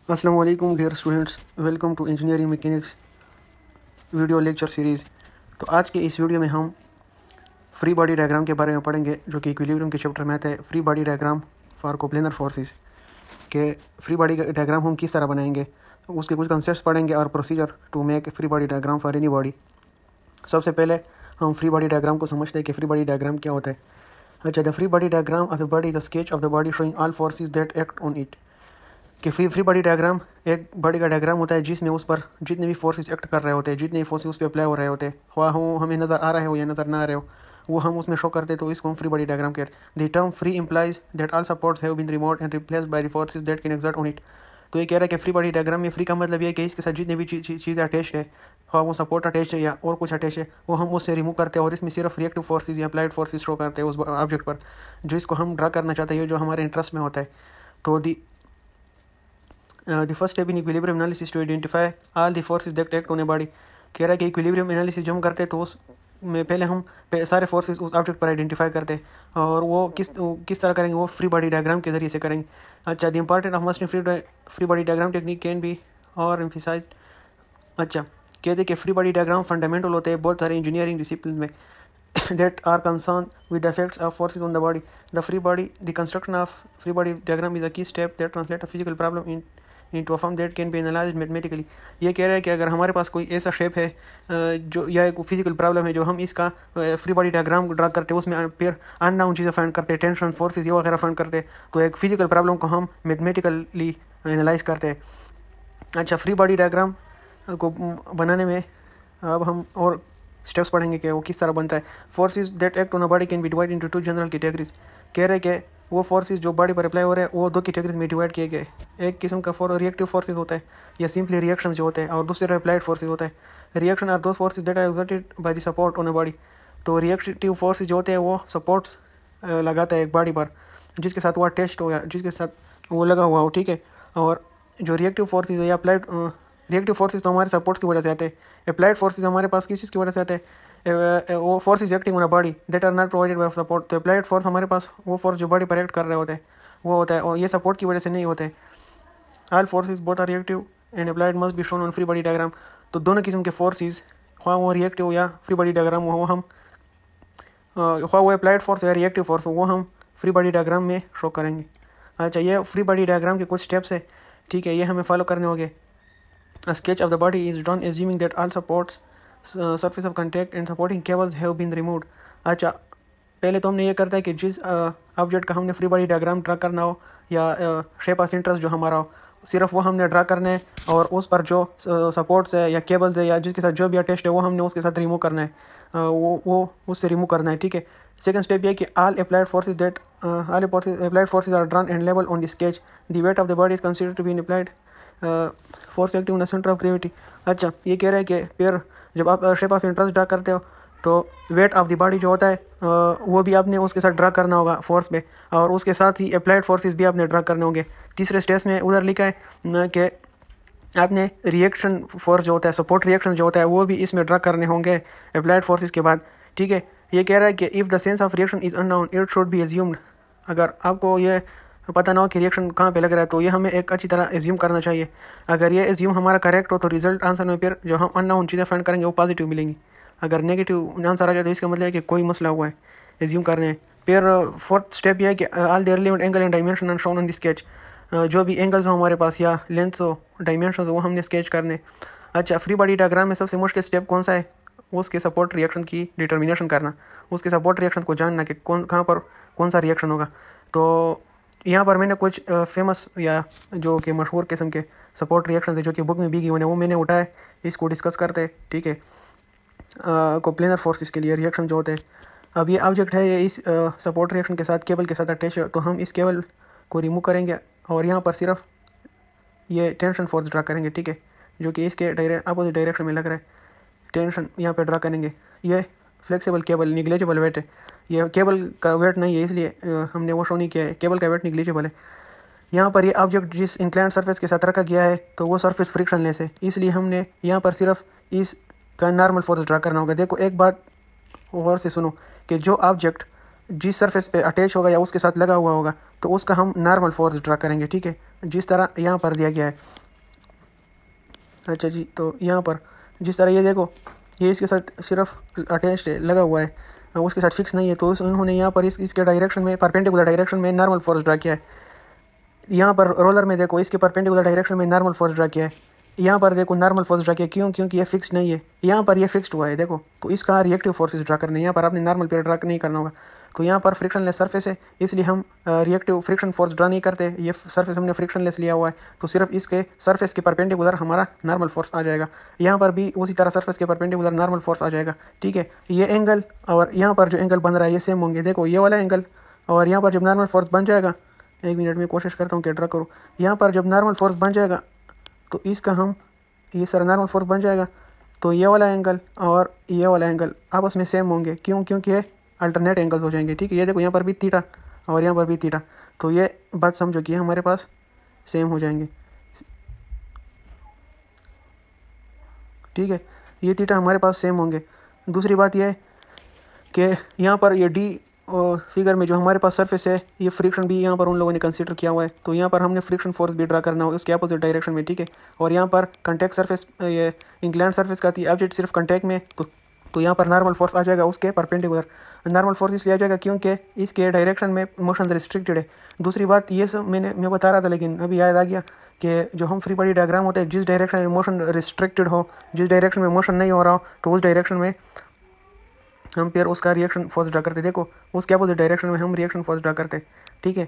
अस्सलाम वालेकुम dear students, welcome to engineering mechanics video lecture series. तो आज के इस वीडियो में हम फ्री बॉडी डायग्राम के बारे में पढ़ेंगे, जो कि इक्विलिब्रियम के चैप्टर में आता है। Free body diagram for coplanar forces के फ्री बॉडी डायग्राम हम किस तरह बनाएंगे, तो उसके कुछ कंसेप्ट्स पढ़ेंगे और procedure to make free body diagram for any body. सबसे पहले हम फ्री बॉडी डायग्राम को समझते हैं कि फ्री बॉडी डायग्राम क्या होता है। अच्छा, the free body diagram of the body is the sketch of the body showing all forces that act on it. कि फ्री बॉडी डायग्राम एक बॉडी का डायग्राम होता है जिसमें उस पर जितने भी फोर्सेस एक्ट कर रहे होते हैं, जितने भी फोर्सेस उस पर अप्लाई हो रहे होते हैं, ख्वाह हो हमें नज़र आ रहे हो या नज़र ना आ रहे हो, वो हम उसमें शो करते हैं। तो इसको हम फ्री बॉडी डायग्राम कहते हैं। The term free implies that all supports have been removed and replaced by the forces that can exert on it. तो ये कह रहा है कि फ्री बॉडी डायग्राम में फ्री का मतलब ये है कि इसके साथ जितनी भी चीज़ें अटैच है, हाँ वो सपोर्ट अटैच है या और कुछ अटैच है, वो हम उससे रिमूव करते हैं और इसमें सिर्फ रिएक्टिव फोर्सेस या अप्लाइड फोर्सेस शो करते हैं उस ऑब्जेक्ट पर, जो इसको हम ड्रा करना चाहते हैं, जो हमारे इंटरेस्ट में होता है। तो the first step in equilibrium analysis to identify all the forces that act on a body। कह रहा है कि इक्विलिब्रियम एनालिसिस जो हम करते हैं तो उसमें पहले हम सारे फोर्सेस उस ऑब्जेक्ट पर आइडेंटिफाई करते हैं, और वो किस तरह करेंगे, वो फ्री बॉडी डायग्राम के जरिए से करेंगे। अच्छा, the important of must free body diagram technique can be और एम्फिसाइज। अच्छा, कहते हैं कि फ्री बॉडी डायग्राम फंडामेंटल होते हैं बहुत सारे इंजीनियरिंग डिसिप्लिन में that are concerned with the effects of forces on the body। The construction of free body diagram is a key step that translates a physical problem into a form that can be analyzed mathematically। ये कह रहा है कि अगर हमारे पास कोई ऐसा shape है जो या एक फिजिकल प्रॉब्लम है, जो हम इसका फ्री बॉडी डायग्राम ड्रा करते हैं, उसमें फिर अननोन चीज़ें फाइंड करते हैं, टेंशन फोर्सेस ये वगैरह फाइंड करते हैं, तो एक फिजिकल प्रॉब्लम को हम मैथमेटिकली एनालाइज करते हैं। अच्छा, फ्री बॉडी डायग्राम को बनाने में अब हम और स्टेप्स पढ़ेंगे कि वो किस तरह बनता है। Forces that act on a body can be divide into 2 general categories. कह रहे हैं कि वो फोर्सेस जो बॉडी पर अप्लाई हो रहे हैं वो 2 कैटेगरीज में डिवाइड किए गए। एक किस्म का रिएक्टिव फोर्सेस होता है या सिंपली रिएक्शन जो होते हैं, और दूसरे अप्लाइड फोर्सेस होता है। Reaction are those forces that are exerted by the support on a body. तो रिएक्टिव फोर्सेस जो होते हैं वो सपोर्ट्स लगाता है एक बॉडी पर, जिसके साथ वो अटैच्ड हो या जिसके साथ वो लगा हुआ हो, ठीक है। और जो रिएक्टिव फोर्सेस है या अप्लाइड रिएक्टिव फोर्सेस तो हमारे सपोर्ट्स की वजह से आते हैं। अप्लाइड फोर्सेस हमारे पास किस चीज़ की वजह से आते हैं, वो forces acting on a body that are not provided by support. तो अप्लाइड फोर्स हमारे पास वो फोर्स जो बॉडी पर एक्ट कर रहे होते हैं वो होता है, और ये सपोर्ट की वजह से नहीं होते। All forces both are reactive and applied must be shown on free body diagram. तो दोनों किस्म के फोर्सेस, ख्वाह वो रिएक्टिव या फ्री बॉडी डायग्राम वो हम ख्वाह वो अप्लाइड फोर्स या रिएक्टिव फोर्स, वो हम फ्री बॉडी डायग्राम में शो करेंगे। अच्छा, ये फ्री बॉडी डायग्राम के कुछ स्टेप्स है, ठीक है, ये हमें फॉलो करने होंगे। A sketch of the body is drawn assuming that all supports, surface of contact and supporting cables have been removed। अच्छा, पहले तो हमने ये करता है कि जिस ऑब्जेक्ट का हमने फ्री बॉडी डायग्राम ड्रा करना हो या शेप ऑफ इंटरेस्ट जो हमारा हो, सिर्फ वो हमने ड्रा करना है, और उस पर जो सपोर्ट्स है या केबल्स है या जिसके साथ जो भी अटैच्ड है वो हमने उसके साथ रिमूव करना है, वो उससे रिमूव करना है, ठीक है। सेकंड स्टेप ये है कि all applied forces are drawn and label on the sketch. The weight of the body is considered to be applied force acting on the centre of gravity. अच्छा, ये कह रहा है कि फिर जब आप शेप ऑफ इंटरेस्ट ड्रा करते हो तो वेट ऑफ द बॉडी जो होता है वो भी आपने उसके साथ ड्रा करना होगा फोर्स पे, और उसके साथ ही अप्लाइड फोर्सेस भी आपने ड्रा करने होंगे। तीसरे स्टेज में उधर लिखा है कि आपने रिएक्शन फोर्स जो होता है, सपोर्ट रिएक्शन जो होता है, वो भी इसमें ड्रा करने होंगे अप्लाइड फोर्सेस के बाद, ठीक है। ये कह रहा है कि if the sense of reaction is unknown it should be assumed. अगर आपको ये पता ना हो कि रिएक्शन कहाँ पे लग रहा है तो ये हमें एक अच्छी तरह एज्यूम करना चाहिए। अगर ये एज्यूम हमारा करेक्ट हो तो रिजल्ट आंसर में फिर जो हम अननोन चीज़ें फाइंड करेंगे वो पॉजिटिव मिलेंगी। अगर नेगेटिव आंसर आ जाए तो इसका मतलब है कि कोई मसला हुआ है, एज्यूम करने हैं। फिर फोर्थ स्टेप ये है कि all the relevant angle and dimension are shown on the sketch. जो भी एंगल्स हो हमारे पास या लेंथ्स हो, डायमेंशन हो, वो हमने स्केच करने। अच्छा, फ्री बॉडी डायग्राम में सबसे मुश्किल स्टेप कौन सा है, उसके सपोर्ट रिएक्शन की डिटर्मिनेशन करना, उसके सपोर्ट रिएक्शन को जानना कि कहाँ पर कौन सा रिएक्शन होगा। तो यहाँ पर मैंने कुछ फेमस या जो कि मशहूर किस्म के सपोर्ट रिएक्शन है जो कि बुक में भी गिवन है वो मैंने उठाए, इसको डिस्कस करते हैं, ठीक है। कोप्लेनर फोर्सेस के लिए रिएक्शन जो होते हैं, अब ये ऑब्जेक्ट है, ये इस सपोर्ट रिएक्शन के साथ केबल के साथ अटैच है, तो हम इस केबल को रिमूव करेंगे और यहाँ पर सिर्फ ये टेंशन फोर्स ड्रा करेंगे, ठीक है, जो कि इसके अपोजिट डायरेक्शन में लग रहा है। टेंशन यहाँ पर ड्रा करेंगे। ये फ्लेक्सिबल केबल निग्लेजिबल वेट है, ये केबल का वेट नहीं है इसलिए हमने वो शो नहीं किया है, केबल का वेट निग्लेजिबल है। यहाँ पर ये ऑब्जेक्ट जिस इंक्लाइंड सरफेस के साथ रखा गया है तो वो सरफेस फ्रिक्शनलेस है, इसलिए हमने यहाँ पर सिर्फ इस का नॉर्मल फोर्स ड्रा करना होगा। देखो एक बात गौर से सुनो कि जो ऑब्जेक्ट जिस सरफेस पे अटैच होगा या उसके साथ लगा हुआ होगा तो उसका हम नॉर्मल फोर्स ड्रा करेंगे, ठीक है, जिस तरह यहाँ पर दिया गया है। अच्छा जी, तो यहाँ पर जिस तरह ये देखो, ये इसके साथ सिर्फ अटैच लगा हुआ है, उसके साथ फिक्स नहीं है, तो उन्होंने यहाँ पर इसके डायरेक्शन में, परपेंडिकुलर डायरेक्शन में नॉर्मल फोर्स ड्रा किया है। यहाँ पर रोलर में देखो, इसके परपेंडिकुलर डायरेक्शन में नॉर्मल फोर्स ड्रा किया है। यहाँ पर देखो नॉर्मल फोर्स ड्रा किया, क्यों? क्योंकि ये फिक्स नहीं है, यहाँ पर ये फिक्स्ड हुआ है देखो, तो इसका रिएक्टिव फोर्सेस ड्रा करने, यहाँ पर आपने नॉर्मल पीरियड ड्रा नहीं करना होगा। तो यहाँ पर फ्रिक्शनलेस सरफेस है, इसलिए हम रिएक्टिव फ्रिक्शन फोर्स ड्रा नहीं करते, ये सरफेस हमने फ्रिक्शनलेस लिया हुआ है, तो सिर्फ इसके सरफेस के परपेंडिकुलर हमारा नॉर्मल फोर्स आ जाएगा। यहाँ पर भी उसी तरह सरफेस के परपेंडिकुलर नॉर्मल फोर्स आ जाएगा, ठीक है। ये एंगल और यहाँ पर जो एंगल बन रहा है ये सेम होंगे, देखो ये वाला एंगल, और यहाँ पर जब नॉर्मल फोर्स बन जाएगा, एक मिनट में कोशिश करता हूँ कि ड्रा करूँ। यहाँ पर जब नॉर्मल फोर्स बन जाएगा तो इसका हम, ये सर नॉर्मल फोर्स बन जाएगा, तो ये वाला एंगल और ये वाला एंगल आपस में सेम होंगे, क्यों? क्योंकि ये अल्टरनेट एंगल्स हो जाएंगे, ठीक है। ये देखो यहाँ पर भी थीटा और यहाँ पर भी थीटा, तो ये बात समझो कि हमारे पास सेम हो जाएंगे, ठीक है। ये थीटा हमारे पास सेम होंगे। दूसरी बात यह है कि यहाँ पर ये डी और फिगर में जो हमारे पास सरफेस है, ये फ्रिक्शन भी यहाँ पर उन लोगों ने कंसीडर किया हुआ है, तो यहाँ पर हमने फ्रिक्शन फोर्स भी ड्रा करना होगा उसके अपोजिट डायरेक्शन में, ठीक है। और यहाँ पर कंटैक्ट सरफेस, ये इंक्लाइंड सरफेस का थी, ऑब्जेक्ट सिर्फ कंटैक्ट में, तो यहाँ पर नॉर्मल फोर्स आ जाएगा उसके परपेंडिकुलर। नॉर्मल फोर्स इसलिए आ जाएगा क्योंकि इसके डायरेक्शन में मोशन रिस्ट्रिक्टेड है। दूसरी बात ये सब मैं बता रहा था, लेकिन अभी याद आ गया कि जो हम फ्री बॉडी डायग्राम होते हैं, जिस डायरेक्शन में मोशन रिस्ट्रिक्टेड हो, जिस डायरेक्शन में मोशन नहीं हो रहा हो, तो उस डायरेक्शन में हम फिर उसका रिएक्शन फोर्स ड्रा करते। देखो उसके अपोजिट डायरेक्शन में हम रिएक्शन फोर्स ड्रा करते, ठीक है।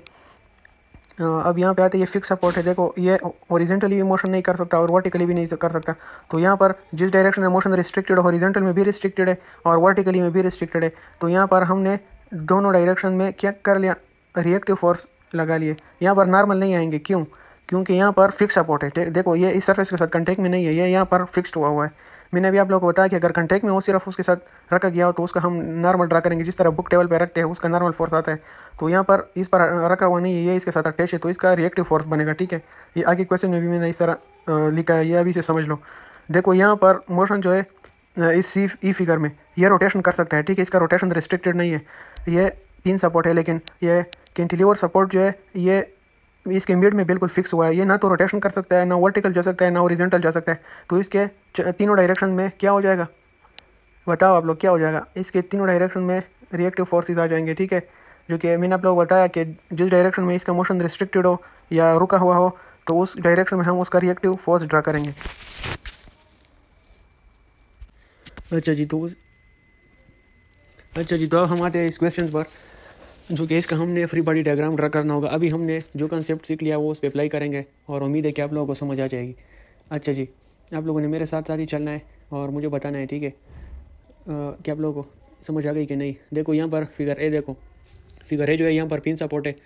अब यहाँ पे आते, ये फिक्स सपोर्ट है, देखो ये हॉरिजॉन्टली भी मोशन नहीं कर सकता और वर्टिकली भी नहीं कर सकता, तो यहाँ पर जिस डायरेक्शन में मोशन रिस्ट्रिक्टेड है, हॉरिजॉन्टल में भी रिस्ट्रिक्टेड है और वर्टिकली में भी रिस्ट्रिक्टेड है, तो यहाँ पर हमने दोनों डायरेक्शन में क्या कर लिया, रिएक्टिव फोर्स लगा लिए। यहाँ पर नॉर्मल नहीं आएंगे, क्यों? क्योंकि यहाँ पर फिक्स सपोर्ट है, देखो ये इस सरफेस के साथ कंटेक्ट में नहीं है, ये यहाँ पर फिक्स्ड हुआ है। मैंने भी आप लोगों को बताया कि अगर कंटेक्ट में हो, सिर्फ उसके साथ रखा गया हो, तो उसका हम नॉर्मल ड्रा करेंगे, जिस तरह बुक टेबल पे रखते हैं उसका नॉर्मल फोर्स आता है। तो यहाँ पर इस पर रखा हुआ नहीं है, ये इसके साथ अटैच है, तो इसका रिएक्टिव फोर्स बनेगा, ठीक है। ये आगे क्वेश्चन में भी मैंने इस तरह लिखा है, ये अभी से समझ लो। देखो यहाँ पर मोशन जो है इस ई फिगर में ये रोटेशन कर सकता है, ठीक है, इसका रोटेशन रिस्ट्रिक्टेड नहीं है। ये 3 सपोर्ट है, लेकिन ये कैंटिलीवर सपोर्ट जो है ये इसके मिड में बिल्कुल फिक्स हुआ है, ये ना तो रोटेशन कर सकता है, ना वर्टिकल जा सकता है, ना हॉरिजॉन्टल जा सकता है। तो इसके तीनों डायरेक्शन में क्या हो जाएगा, बताओ आप लोग, क्या हो जाएगा? इसके तीनों डायरेक्शन में रिएक्टिव फोर्सेस आ जाएंगे, ठीक है। जो कि मैंने आप लोग बताया कि जिस डायरेक्शन में इसका मोशन रिस्ट्रिक्टेड हो या रुका हुआ हो, तो उस डायरेक्शन में हम उसका रिएक्टिव फोर्स ड्रा करेंगे। अच्छा जी, तो अब हम आते हैं इस क्वेश्चन पर, जो कि इसका हमने फ्री बॉडी डायग्राम ड्रा करना होगा। अभी हमने जो कंसेप्ट सीख लिया वो उस पर अप्लाई करेंगे और उम्मीद है कि आप लोगों को समझ आ जाएगी। अच्छा जी, आप लोगों ने मेरे साथ साथ ही चलना है और मुझे बताना है, ठीक है, कि आप लोगों को समझ आ गई कि नहीं। देखो यहाँ पर फिगर ए, देखो फिगर ए जो है, यहाँ पर पिन सपोर्ट है,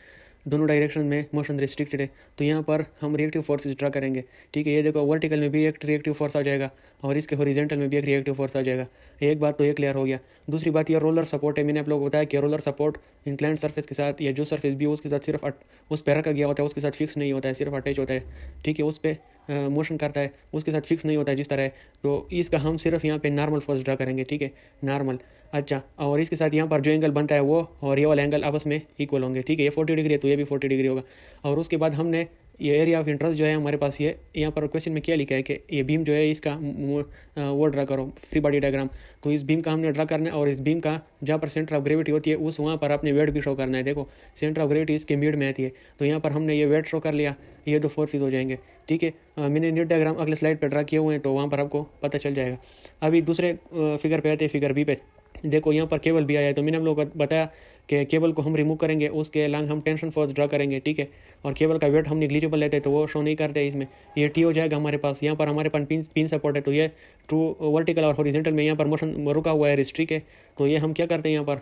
दोनों डायरेक्शन में मोशन रिस्ट्रिक्टेड है, तो यहाँ पर हम रिएक्टिव फोर्सेस ड्रा करेंगे, ठीक है। ये देखो वर्टिकल में भी एक रिएक्टिव फोर्स आ जाएगा और इसके हॉरिजॉन्टल में भी एक रिएक्टिव फोर्स आ जाएगा। एक बात तो ये क्लियर हो गया। दूसरी बात, ये रोलर सपोर्ट है, मैंने आप लोगों को बताया कि रोलर सपोर्ट इंक्लाइंड सरफेस के साथ या जो सरफेस भी हो उसके साथ सिर्फ उस पर रखा गया होता है, उसके साथ फिक्स नहीं होता है, सिर्फ अटैच होता है, ठीक है। उस पर मोशन करता है, उसके साथ फिक्स नहीं होता है जिस तरह है, तो इसका हम सिर्फ यहाँ पे नॉर्मल फोर्स ड्रा करेंगे, ठीक है, नॉर्मल। अच्छा, और इसके साथ यहाँ पर जो एंगल बनता है वो और ये वाला एंगल आपस में इक्वल होंगे, ठीक है। ये 40 डिग्री है तो ये भी 40 डिग्री होगा। और उसके बाद हमने ये एरिया ऑफ इंटरेस्ट जो है हमारे पास, ये यहाँ पर क्वेश्चन में क्या लिखा है कि ये बीम जो है इसका वो ड्रा करो, फ्री बॉडी डायग्राम। तो इस बीम का हमने ड्रा करना है और इस बीम का जहाँ पर सेंटर ऑफ ग्रेविटी होती है उस वहाँ पर अपने वेट भी शो करना है। देखो सेंटर ऑफ ग्रेविटी इसके मिड में आती है, तो यहाँ पर हमने ये वेट शो कर लिया, ये 2 फोर्सेज हो जाएंगे, ठीक है। मैंने न्यूट डायग्राम अगले स्लाइड पर ड्रा किए हुए हैं, तो वहाँ पर आपको पता चल जाएगा। अभी दूसरे फिगर पे आते हैं, फिगर बी पे। देखो यहाँ पर केबल भी आया है, तो मैंने हम लोगों को बताया कि केबल को हम रिमूव करेंगे, उसके अलग हम टेंशन फोर्स ड्रा करेंगे, ठीक है। और केबल का वेट हम निग्लिजिबल लेते हैं तो वो शो नहीं करते इसमें, ये टी हो जाएगा हमारे पास। यहाँ पर हमारे पास पिन सपोर्ट है, तो ये ट्रू वर्टिकल और हॉरिजॉन्टल में यहाँ पर मोशन रुका हुआ है, रिस्ट्रिक है, तो ये हम क्या करते हैं, यहाँ पर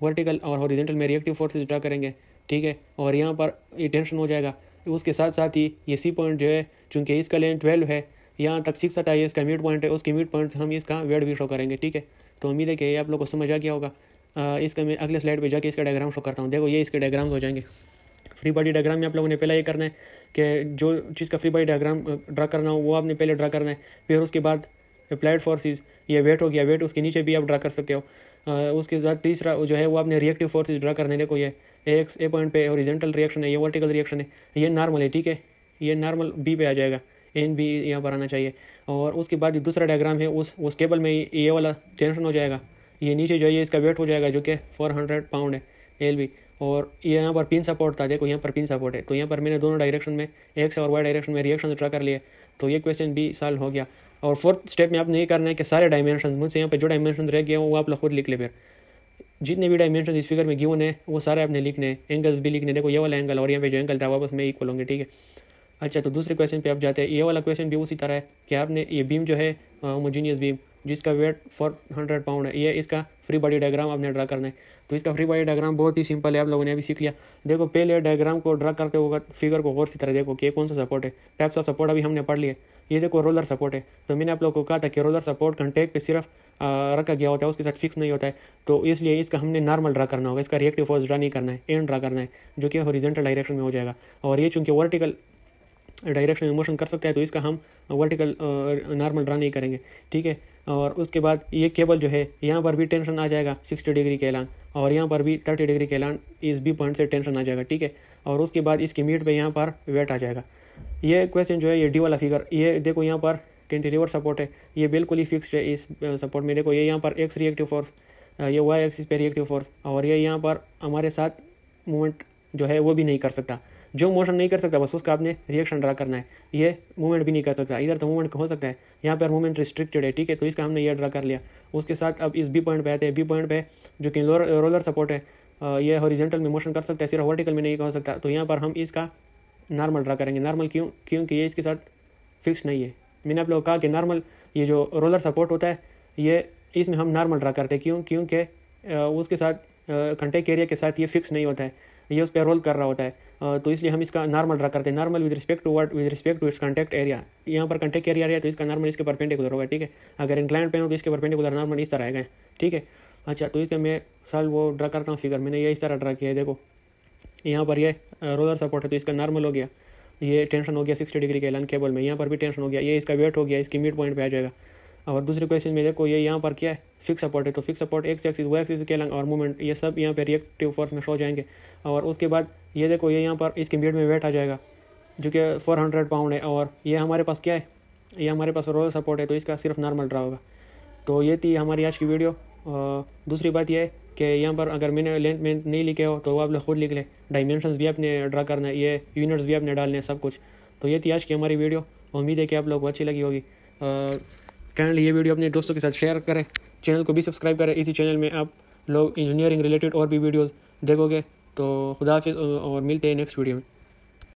वर्टिकल और हॉरिजॉन्टल में रिएक्टिव फोर्सेस ड्रा करेंगे, ठीक है। और यहाँ पर ये टेंशन हो जाएगा। उसके साथ साथ ही ये सी पॉइंट जो है, चूँकि इसका लेंथ 12 है, यहाँ तक 6 हटा है, इसका मिड पॉइंट है, उसके मिड पॉइंट हम इसका वेट भी शो करेंगे, ठीक है। तो उम्मीद है कि ये आप लोग को समझ आ गया होगा। इसका मैं अगले स्लाइड पे जाके इसका डायग्राम शो करता हूँ। देखो ये इसके डायग्राम हो जाएंगे। फ्री बॉडी डायग्राम में आप लोगों ने पहले ये करना है कि जो चीज़ का फ्री बॉडी डायग्राम ड्रा करना हो वो आपने पहले ड्रा करना है। फिर उसके बाद अप्लाइड फोर्सेस, ये वेट हो गया, वेट उसके नीचे भी आप ड्रा कर सकते हो। उसके बाद तीसरा जो है वो आपने रिएक्टिव फोर्सेस ड्रा करने। देखो ये एक्स ए पॉइंट पे हॉरिजॉन्टल रिएक्शन है, ये वर्टिकल रिएक्शन है, ये नॉर्मल है, ठीक है, ये नॉर्मल बी पे आ जाएगा, एन बी यहाँ पर आना चाहिए। और उसके बाद जो दूसरा डायग्राम है उस केबल में ये वाला टेंशन हो जाएगा, ये नीचे जो है ये इसका वेट हो जाएगा जो कि 400 पाउंड है एल बी। और ये यहाँ पर पिन सपोर्ट था, देखो यहाँ पर पिन सपोर्ट है, तो यहाँ पर मैंने दोनों डायरेक्शन में एक्स और वाई डायरेक्शन में रिएक्शन ड्रा कर लिए, तो ये क्वेश्चन भी सॉल्व हो गया। और फोर्थ स्टेप में आपने ये करना है कि सारे डायमेंशन मुझसे यहाँ पे जो डायमेंशन रह गए वो आप लोग खुद लिख ले। फिर जितने भी डायमेंशन इस फिगर में गिवन है वो सारे आपने लिखने हैं, एंगल्स भी लिखने, देखो ये वाला एंगल और यहाँ पे जो एंगल था वापस में इक्वल होंगे, ठीक है। अच्छा, तो दूसरे क्वेश्चन पे आप जाते हैं। ये वाला क्वेश्चन भी उसी तरह है कि आपने ये बीम जो है होमोजीनियस बीम जिसका वेट 400 पाउंड है, ये इसका फ्री बॉडी डायग्राम आपने ड्रा करना है। तो इसका फ्री बॉडी डायग्राम बहुत ही सिंपल है, आप लोगों ने अभी सीख लिया। देखो पहले डायग्राम को ड्रा करते हुए फिगर को और सी तरह देखो कि कौन सा सपोर्ट है, टाइप्स ऑफ सपोर्ट अभी हमने पढ़ लिए। ये देखो रोलर सपोर्ट है, तो मैंने आप लोगों को कहा था कि रोलर सपोर्ट कंटेक्ट पे सिर्फ रखा गया होता है, उसके साथ फिक्स नहीं होता है, तो इसलिए इसका हमने नॉर्मल ड्रा करना होगा, इसका रिएक्टिव फोर्स ड्रा नहीं करना है, एंड ड्रा करना है जो कि हॉरिजॉन्टल डायरेक्शन में हो जाएगा। और ये चूंकि वर्टिकल डायरेक्शन में मोशन कर सकता है तो इसका हम वर्टिकल नॉर्मल ड्रा नहीं करेंगे, ठीक है। और उसके बाद ये केबल जो है यहाँ पर भी टेंशन आ जाएगा 60 डिग्री के एलान, और यहाँ पर भी 30 डिग्री के एलान इस बी पॉइंट से टेंशन आ जाएगा, ठीक है। और उसके बाद इसकी मीट पे यहाँ पर वेट आ जाएगा। ये क्वेश्चन जो है ये डी वाला फिगर, ये देखो यहाँ पर कैंटिलीवर सपोर्ट है, ये बिल्कुल ही फिक्स्ड है इस सपोर्ट में। देखो ये यहाँ पर एक्स रिएक्टिव फोर्स, ये वाई एक्सिस पे रिएक्टिव फोर्स, और ये यहाँ पर हमारे साथ मूवमेंट जो है वो भी नहीं कर सकता, जो मोशन नहीं कर सकता बस उसका आपने रिएक्शन ड्रा करना है। ये मूवमेंट भी नहीं कर सकता, इधर तो मूवमेंट हो सकता है, यहाँ पर मूवमेंट रिस्ट्रिक्टेड है, ठीक है, तो इसका हमने ये ड्रा कर लिया। उसके साथ अब इस बी पॉइंट पे आते हैं। बी पॉइंट पे जो कि रोलर सपोर्ट है, ये हॉरिजॉन्टल में मोशन कर सकता है, सिर्फ वर्टिकल में नहीं कर सकता, तो यहाँ पर हम इसका नॉर्मल ड्रा करेंगे। नॉर्मल क्योंकि ये इसके साथ फिक्स नहीं है। मैंने आप लोगों को कहा कि नॉर्मल ये जो रोलर सपोर्ट होता है ये इसमें हम नॉर्मल ड्रा करते हैं, क्योंकि उसके साथ कंटेक्ट एरिया के साथ ये फिक्स नहीं होता है, ये उस पर रोल कर रहा होता है, तो इसलिए हम इसका नॉर्मल ड्रा करते हैं। Normal with respect to what, with respect to its contact area. यहाँ पर कंटेक्ट एरिया है तो इसका नॉर्मल इसके परपेंडिकुलर होगा, ठीक है। अगर इंक्लाइन प्लेन हो तो इसके परपेंडिकुलर नॉर्मल इस तरह आएगा, ठीक है। अच्छा, तो इसका मैं साल वो ड्रा करता हूँ फिगर, मैंने ये इस तरह ड्रा किया है। देखो यहाँ पर ये रोलर सपोर्ट है तो इसका नॉर्मल हो गया, ये टेंशन हो गया 60 डिग्री के एलान केबल में, यहाँ पर भी टेंशन हो गया, ये इसका वेट हो गया, इसकी मिड पॉइंट पे आ जाएगा। और दूसरे क्वेश्चन में देखो ये यहाँ पर क्या है, फिक्स सपोर्ट है, तो fix support X axis Y axis के और मूवमेंट ये सब यहाँ पे रिएक्टिव फोर्स में शो जाएंगे। और उसके बाद ये देखो ये यहाँ पर इसके मिड में वेट आ जाएगा जो कि 400 पाउंड है, और ये हमारे पास क्या है, ये हमारे पास रोलर सपोर्ट है, तो इसका सिर्फ नॉर्मल ड्रा होगा। तो ये थी हमारी आज की वीडियो। दूसरी बात यह है कि यहाँ पर अगर मैंने लेंथ में नहीं लिखे हो तो वो आप लोग खुद लिख लें, डायमेंशंस भी आपने ड्रा करना है, ये यूनिट्स भी आपने डालने हैं, सब कुछ। तो ये थी आज की हमारी वीडियो, उम्मीद है कि आप लोग को अच्छी लगी होगी। काइंडली ये वीडियो अपने दोस्तों के साथ शेयर करें, चैनल को भी सब्सक्राइब करें। इसी चैनल में आप लोग इंजीनियरिंग रिलेटेड और भी वीडियोज़ देखोगे। तो खुदा हाफिज़ और मिलते हैं नेक्स्ट वीडियो में।